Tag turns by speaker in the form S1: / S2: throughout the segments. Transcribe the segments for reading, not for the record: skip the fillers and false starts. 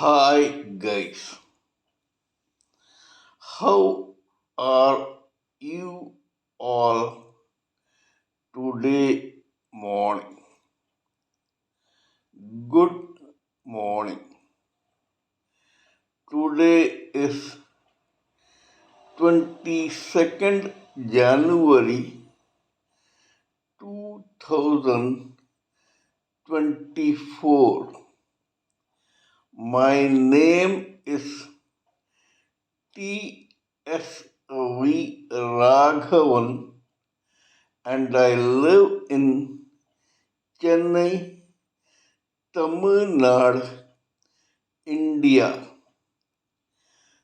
S1: Hi guys, how are you all today morning? Good morning. Today is 22nd January 2024. My name is TSV Raghavan and I live in Chennai, Tamil Nadu, India.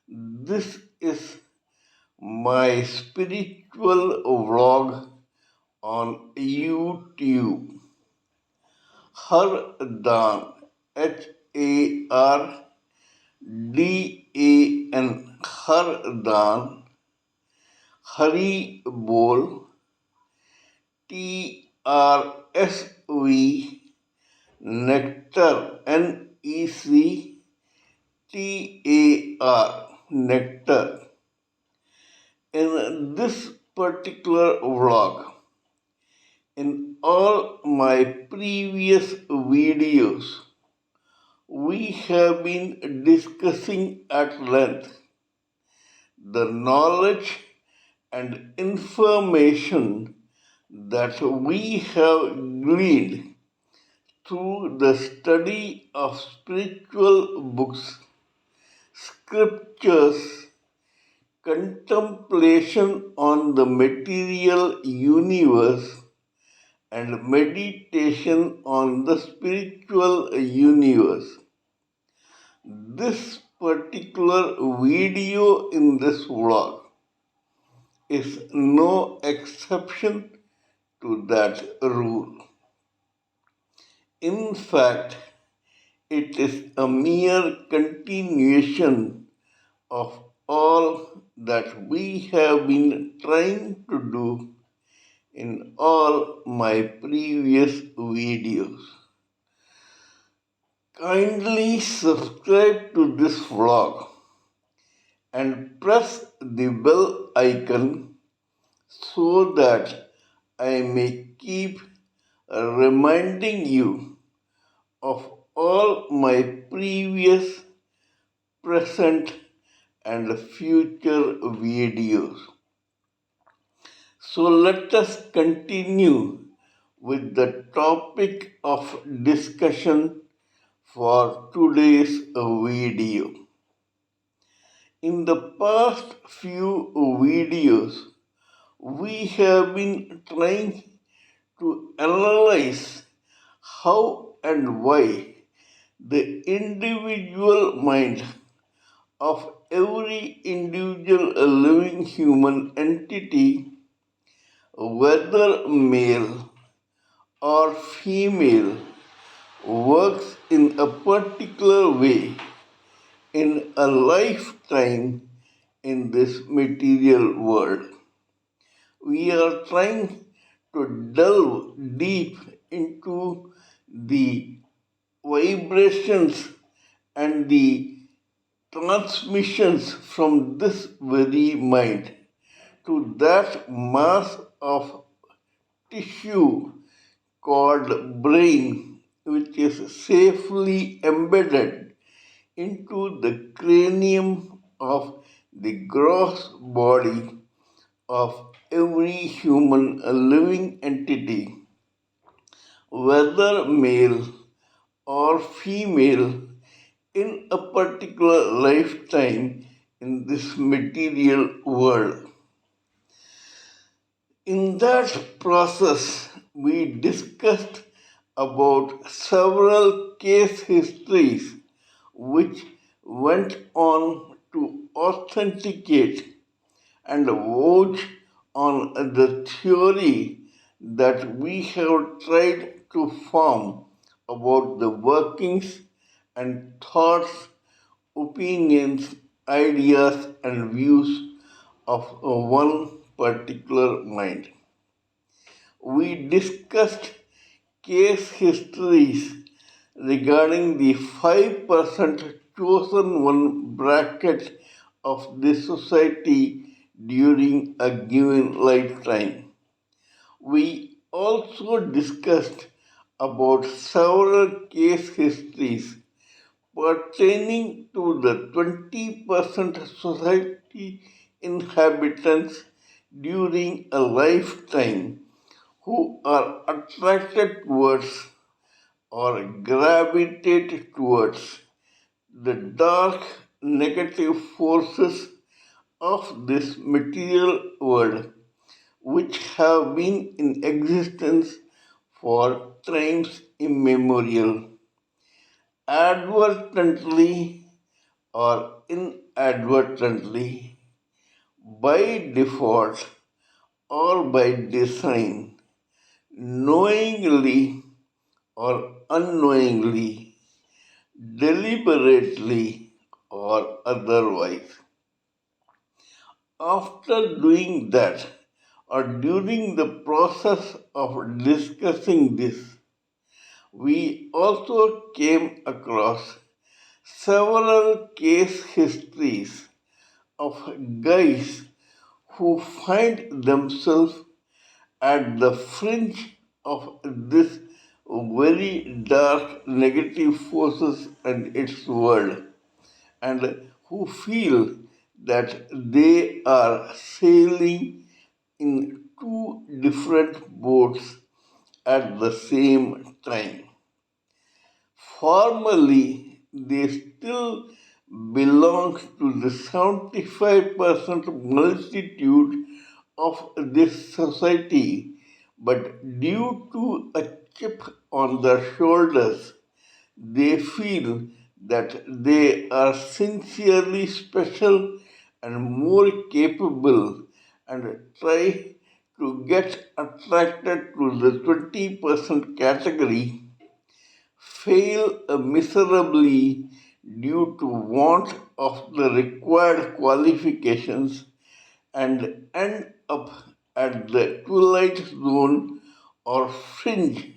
S1: This is my spiritual vlog on YouTube. Hardan, Hardan, Hardan, Haribol, TRSV, Nectar, NECTAR, Nectar. In this particular vlog, in all my previous videos, we have been discussing at length the knowledge and information that we have gleaned through the study of spiritual books, scriptures, contemplation on the material universe, and meditation on the spiritual universe. This particular video in this vlog is no exception to that rule. In fact, it is a mere continuation of all that we have been trying to do in all my previous videos. Kindly subscribe to this vlog and press the bell icon so that I may keep reminding you of all my previous, present, and future videos. So let us continue with the topic of discussion for today's video. In the past few videos, we have been trying to analyze how and why the individual mind of every individual living human entity, whether male or female, works in a particular way in a lifetime in this material world. We are trying to delve deep into the vibrations and the transmissions from this very mind to that mass of tissue called brain, which is safely embedded into the cranium of the gross body of every human living entity, whether male or female, in a particular lifetime in this material world. In that process, we discussed about several case histories which went on to authenticate and vouch on the theory that we have tried to form about the workings and thoughts, opinions, ideas, and views of one particular mind. We discussed case histories regarding the 5% chosen one bracket of this society during a given lifetime. We also discussed about several case histories pertaining to the 20% society inhabitants during a lifetime who are attracted towards or gravitate towards the dark negative forces of this material world, which have been in existence for times immemorial. Advertently or inadvertently, by default or by design, knowingly or unknowingly, deliberately or otherwise. After doing that, or during the process of discussing this, we also came across several case histories of guys who find themselves at the fringe of this very dark negative forces and its world, and who feel that they are sailing in two different boats at the same time. Formally, they still belong to the 75% multitude of this society, but due to a chip on their shoulders, they feel that they are sincerely special and more capable and try to get attracted to the 20% category, fail miserably due to want of the required qualifications, and end up at the twilight zone or fringe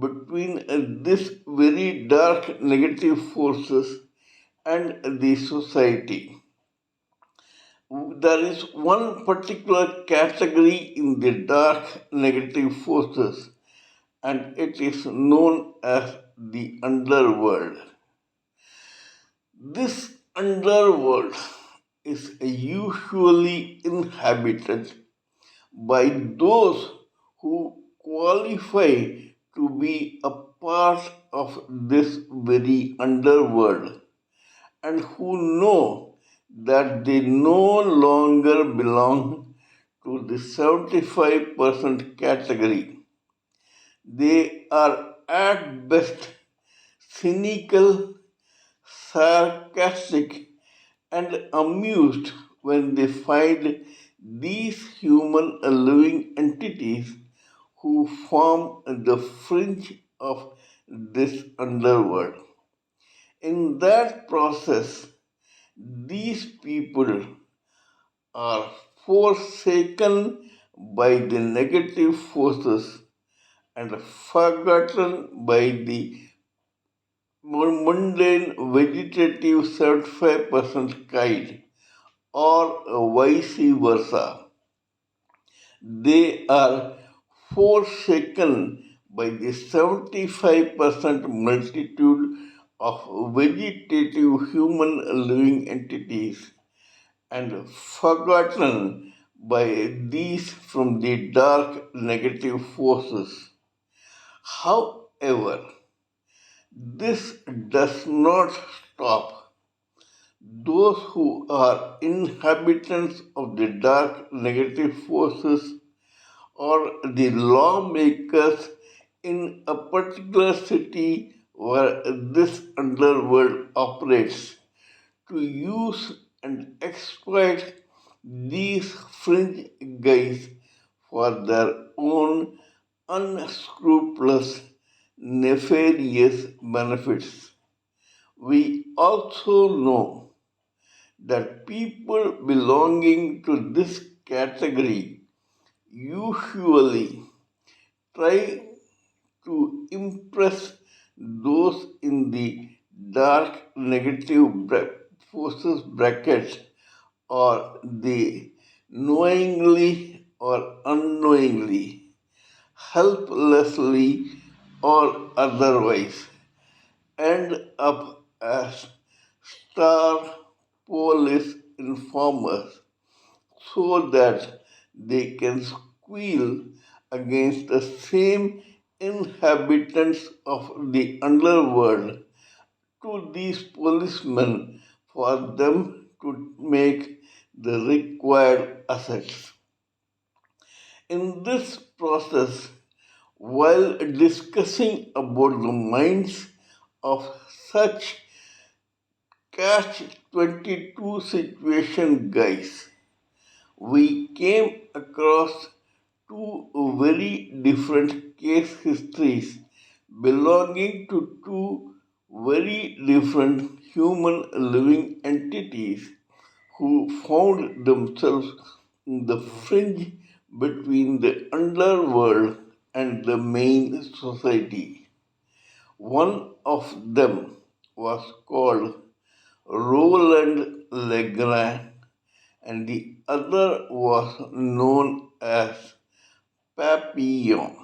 S1: between this very dark negative forces and the society. There is one particular category in the dark negative forces, and it is known as the underworld. This underworld is usually inhabited by those who qualify to be a part of this very underworld and who know that they no longer belong to the 75% category. They are at best cynical, sarcastic, and amused when they find these human living entities who form the fringe of this underworld. In that process, these people are forsaken by the negative forces and forgotten by the mundane vegetative 75% kind, or vice versa. They are forsaken by the 75% multitude of vegetative human living entities and forgotten by these from the dark negative forces. However, this does not stop those who are inhabitants of the dark negative forces or the lawmakers in a particular city where this underworld operates to use and exploit these fringe guys for their own unscrupulous, nefarious benefits. We also know that people belonging to this category usually try to impress those in the dark negative forces brackets or they knowingly or unknowingly, helplessly or otherwise, end up as star police informers so that they can squeal against the same inhabitants of the underworld to these policemen for them to make the required assets. In this process, while discussing about the minds of such catch 22 situation guys, we came across two very different case histories belonging to two very different human living entities who found themselves in the fringe between the underworld and the main society. One of them was called Roland Legrand, and the other was known as Papillon.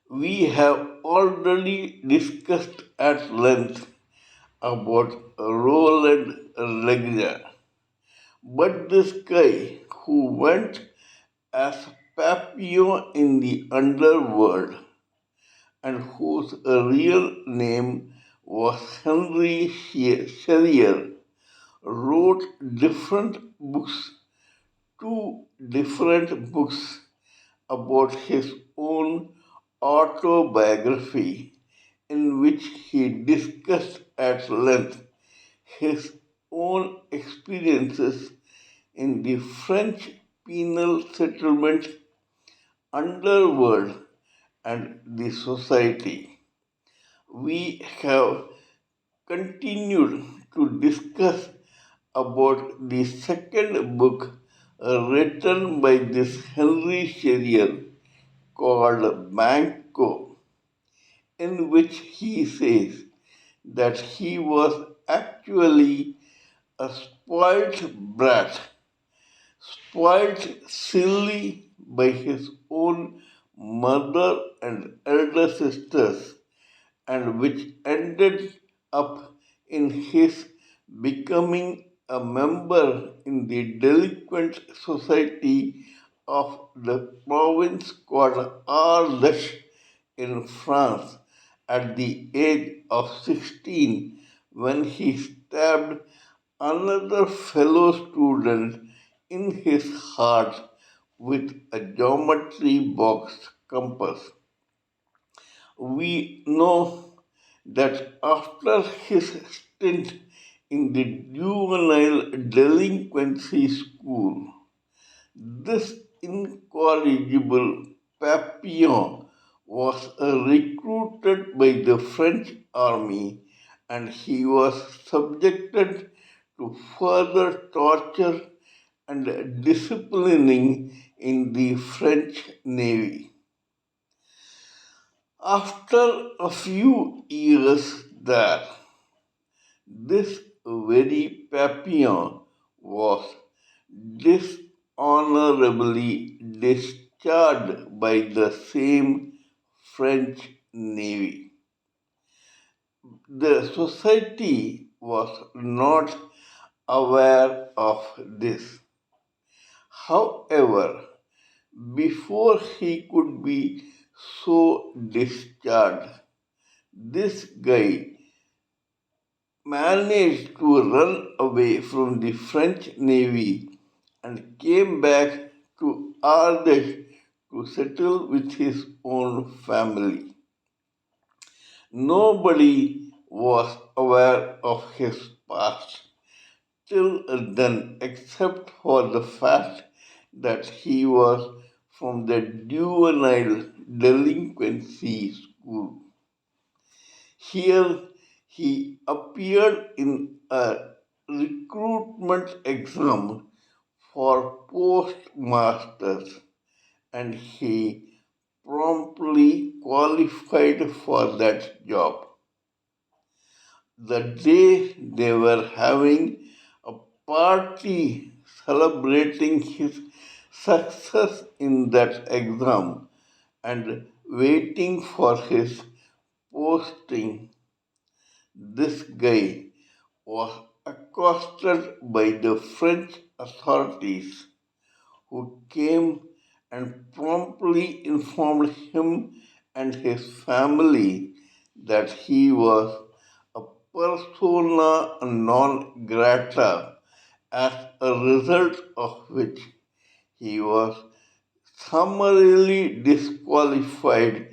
S1: We have already discussed at length about Roland Legrand, but this guy who went as Papillon in the underworld and whose real name was Henry Sherrier wrote different books, two different books about his own autobiography, in which he discussed at length his own experiences in the French penal settlement, underworld, and the society. We have continued to discuss about the second book written by this Henry Sherrier called Banco, in which he says that he was actually a spoilt brat, spoilt silly by his own mother and elder sisters, and which ended up in his becoming a member in the delinquent society of the province called Ardèche in France at the age of 16 when he stabbed another fellow student in his heart with a geometry box compass. We know that after his stint in the juvenile delinquency school, this incorrigible Papillon was recruited by the French army and he was subjected to further torture and disciplining in the French Navy. After a few years there, this very Papillon was dishonorably discharged by the same French Navy. The society was not aware of this. However, before he could be so discharged, this guy managed to run away from the French Navy and came back to Ardèche to settle with his own family. Nobody was aware of his past till then, except for the fact that he was from the juvenile delinquency school. Here he appeared in a recruitment exam for postmasters and he promptly qualified for that job. The day they were having a party celebrating his success in that exam and waiting for his posting, this guy was accosted by the French authorities who came and promptly informed him and his family that he was a persona non grata, as a result of which he was summarily disqualified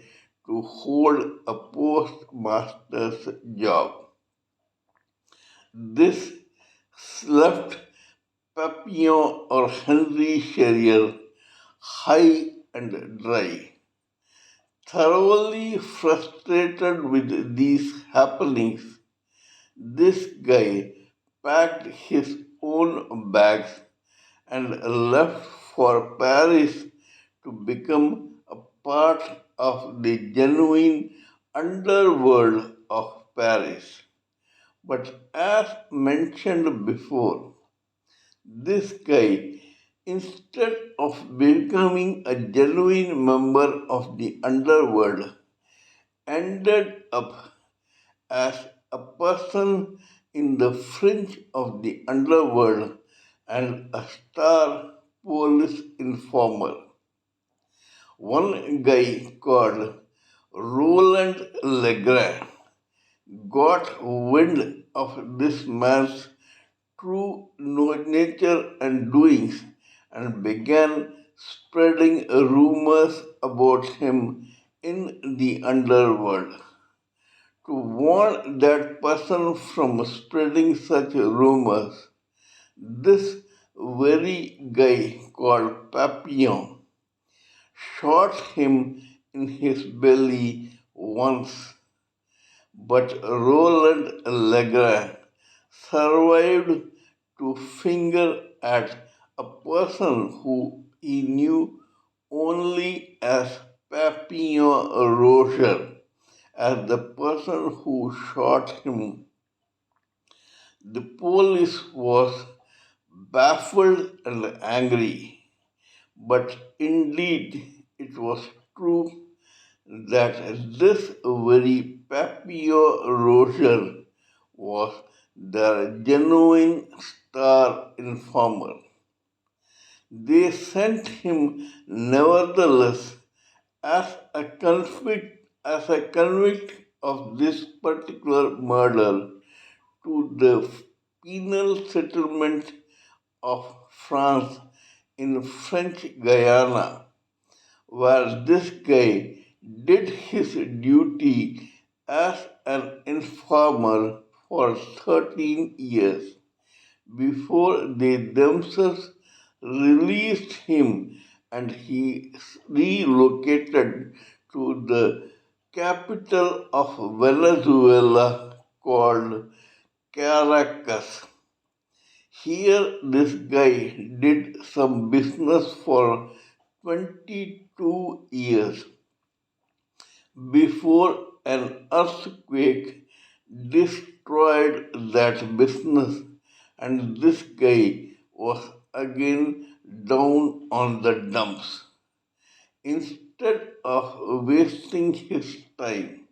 S1: to hold a postmaster's job. This left Papillon or Henry Sherrier high and dry. Thoroughly frustrated with these happenings, this guy packed his own bags and left for Paris to become a part of the genuine underworld of Paris. But as mentioned before, this guy, instead of becoming a genuine member of the underworld, ended up as a person in the fringe of the underworld and a star police informer. One guy called Roland Legrand got wind of this man's true nature and doings and began spreading rumors about him in the underworld. To warn that person from spreading such rumors, this very guy called Papillon shot him in his belly once, but Roland Legrand survived to finger at a person who he knew only as Papillon Roger, as the person who shot him. The police was baffled and angry, but indeed it was true that this very Papillon Roger was the genuine star informer. They sent him nevertheless as a convict of this particular murder to the penal settlement of France in French Guyana, where this guy did his duty as an informer for 13 years before they themselves released him and he relocated to the capital of Venezuela called Caracas. Here, this guy did some business for 22 years before an earthquake destroyed that business, and this guy was again down on the dumps. Instead of wasting his time,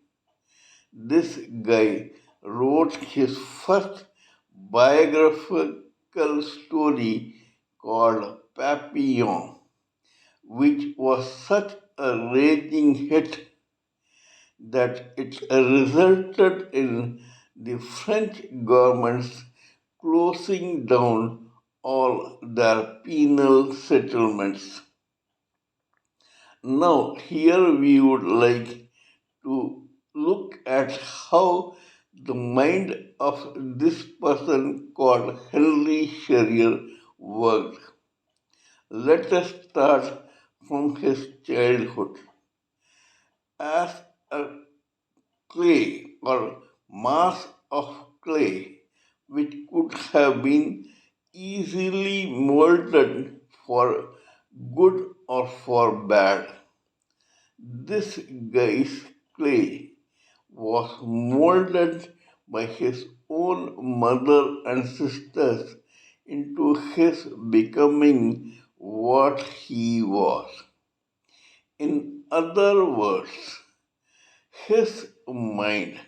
S1: this guy wrote his first biographical story called Papillon, which was such a raging hit that it resulted in the French government's closing down all their penal settlements. Now, here we would like to look at how the mind of this person called Henry Sherrier worked. Let us start from his childhood. As a clay or mass of clay, which could have been easily molded for good or for bad, this guy's clay was molded by his own mother and sisters into his becoming what he was. In other words, his mind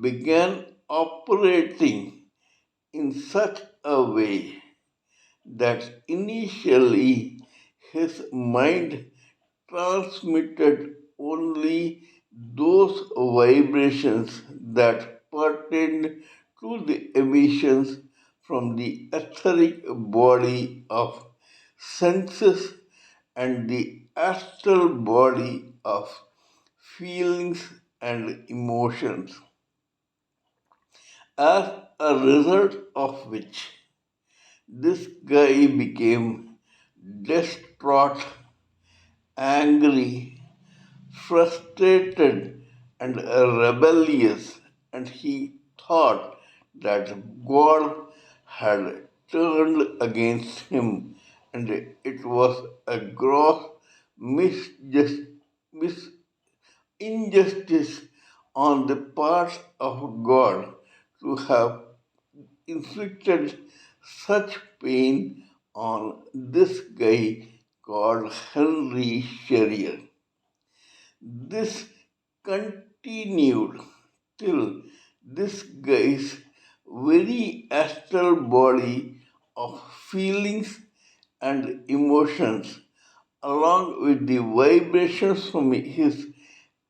S1: began operating in such a way that initially his mind transmitted only those vibrations that pertained to the emissions from the etheric body of senses and the astral body of feelings and emotions, as a result of which this guy became distraught, angry, frustrated, and rebellious, and he thought that God had turned against him, and it was a gross mis- injustice on the part of God to have inflicted such pain on this guy called Henry Sherrier. This continued till this guy's very astral body of feelings and emotions, along with the vibrations from his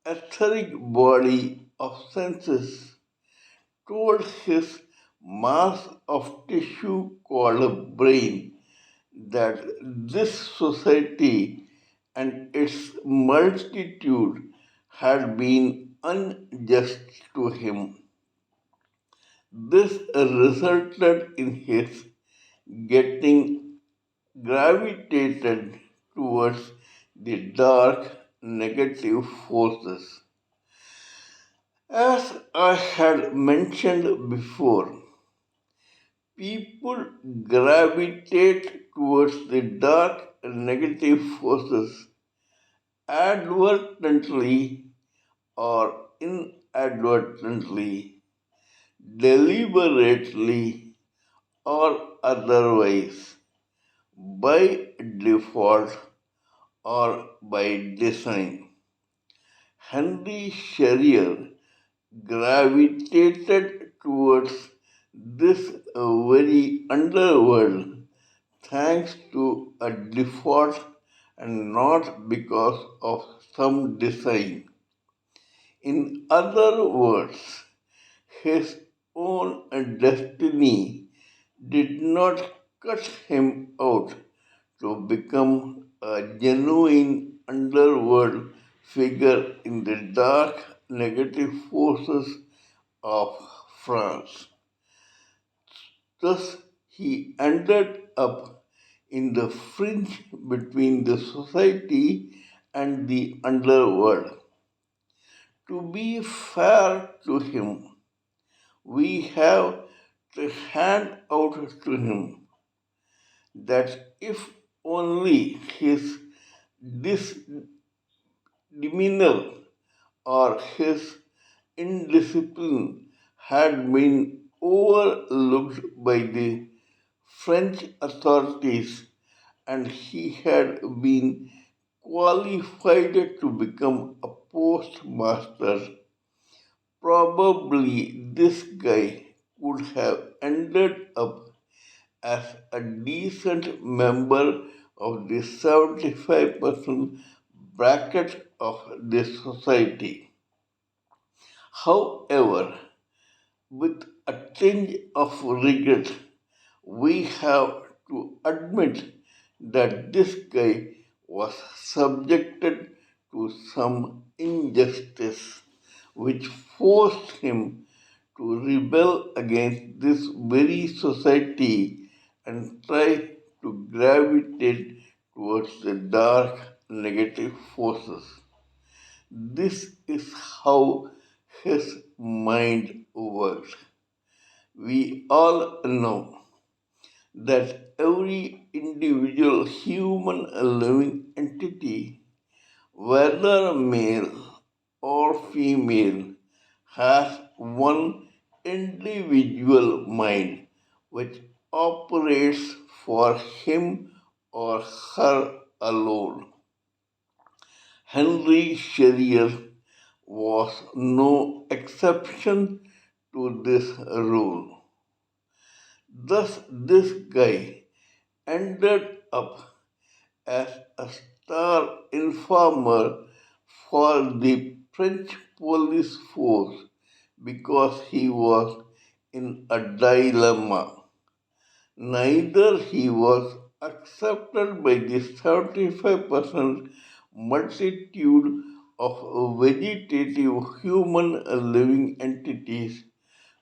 S1: etheric body of senses, told his mass of tissue called brain that this society and its multitude had been unjust to him. This resulted in his getting gravitated towards the dark negative forces. As I had mentioned before, people gravitate towards the dark negative forces advertently or inadvertently, deliberately or otherwise, by default or by design. Henry Sherrier gravitated towards this very underworld thanks to a default and not because of some design. In other words, his own destiny did not cut him out to become a genuine underworld figure in the dark negative forces of France. Thus, he ended up in the fringe between the society and the underworld. To be fair to him, we have to hand out to him that if only his demeanor or his indiscipline had been overlooked by the French authorities and he had been qualified to become a postmaster, probably this guy would have ended up as a decent member of the 75% bracket of the society. However, with a tinge of regret, we have to admit that this guy was subjected to some injustice which forced him to rebel against this very society and try to gravitate towards the dark negative forces. This is how his mind works. We all know that every individual human living entity, whether male or female, has one individual mind which operates for him or her alone. Henry Shearer was no exception to this rule. Thus, this guy ended up as a star informer for the French police force because he was in a dilemma. Neither he was accepted by the 75% multitude of vegetative human living entities,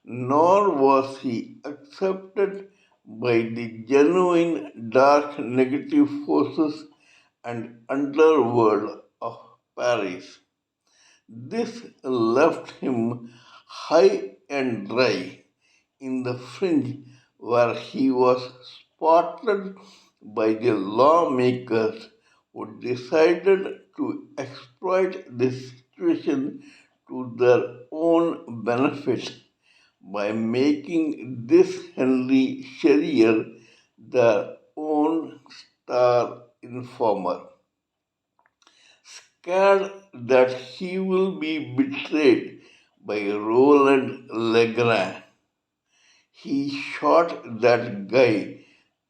S1: nor was he accepted by the genuine dark negative forces and underworld of Paris. This left him high and dry in the fringe where he was spotted by the lawmakers who decided to exploit the situation to their own benefit by making this Henry Shearer their own star informer. Scared that he will be betrayed by Roland Legrand, he shot that guy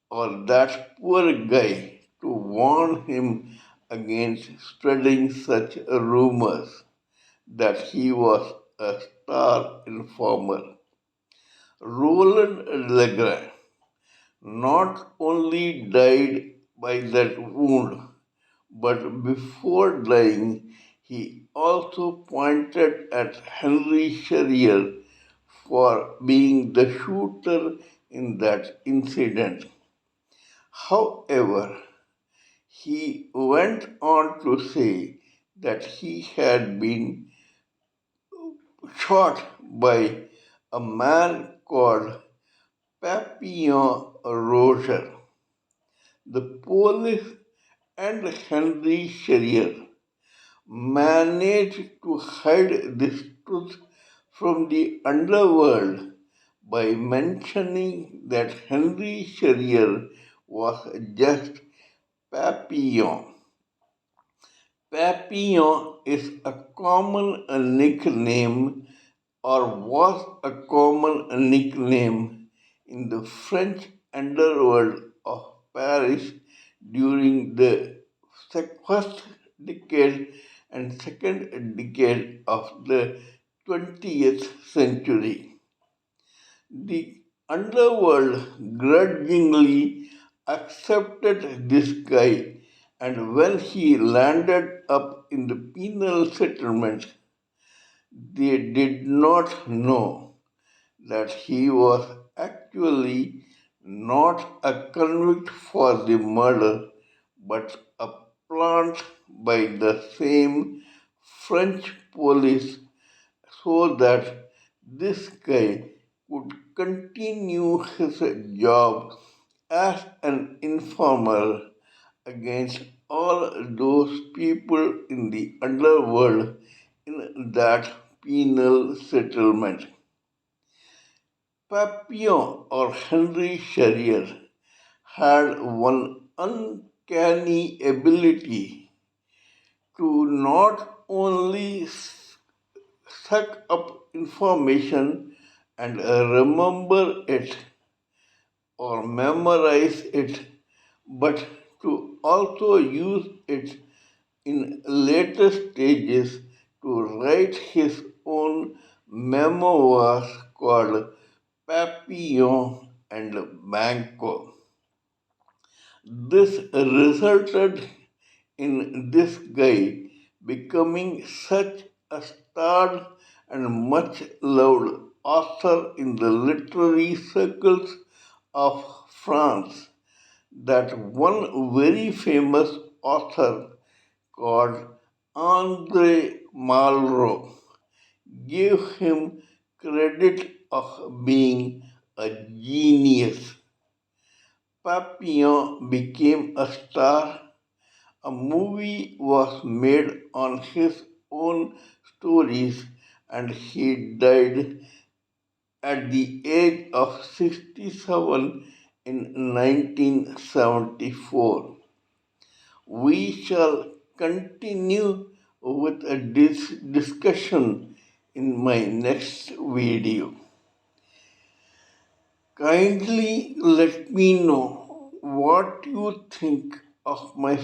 S1: or that poor guy to warn him against spreading such rumors that he was a star informer. Roland Legrand not only died by that wound, but before dying, he also pointed at Henry Shearer for being the shooter in that incident. However, he went on to say that he had been shot by a man called Papillon Roger. The police and Henry Shearer managed to hide this truth from the underworld by mentioning that Henry Shearer was just Papillon. Papillon is a common nickname or was a common nickname in the French underworld of Paris during the first decade and second decade of the 20th century. The underworld grudgingly accepted this guy, and when he landed up in the penal settlement, they did not know that he was actually not a convict for the murder, but a plant by the same French police so that this guy could continue his job as an informer against all those people in the underworld in that penal settlement. Papillon or Henry Shearer had one uncanny ability to not only suck up information and remember it or memorize it, but to also use it in later stages to write his own memoirs called Papillon and Banco. This resulted in this guy becoming such a starred and much loved author in the literary circles of France that one very famous author called Andre Malraux gave him credit of being a genius. Papillon became a star. A movie was made on his own stories, and he died at the age of 67 in 1974. We shall continue with a discussion in my next video. Kindly let me know what you think of my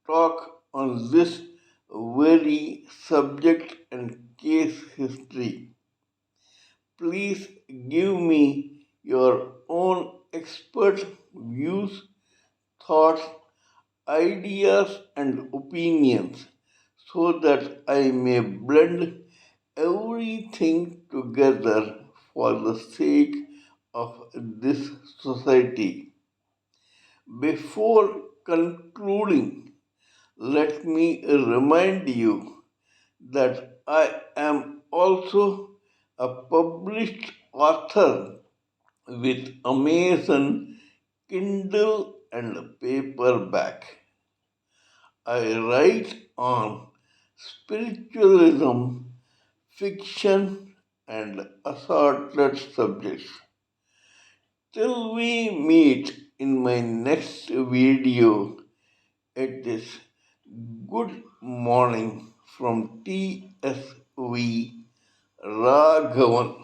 S1: talk on this very subject and case history. Please give me your own expert views, thoughts, ideas, and opinions so that I may blend everything together for the sake of this society. Before concluding, let me remind you that I am also a published author with Amazon Kindle and paperback. I write on spiritualism, fiction, and assorted subjects. Till we meet in my next video, it is good morning from TSV Raghavan.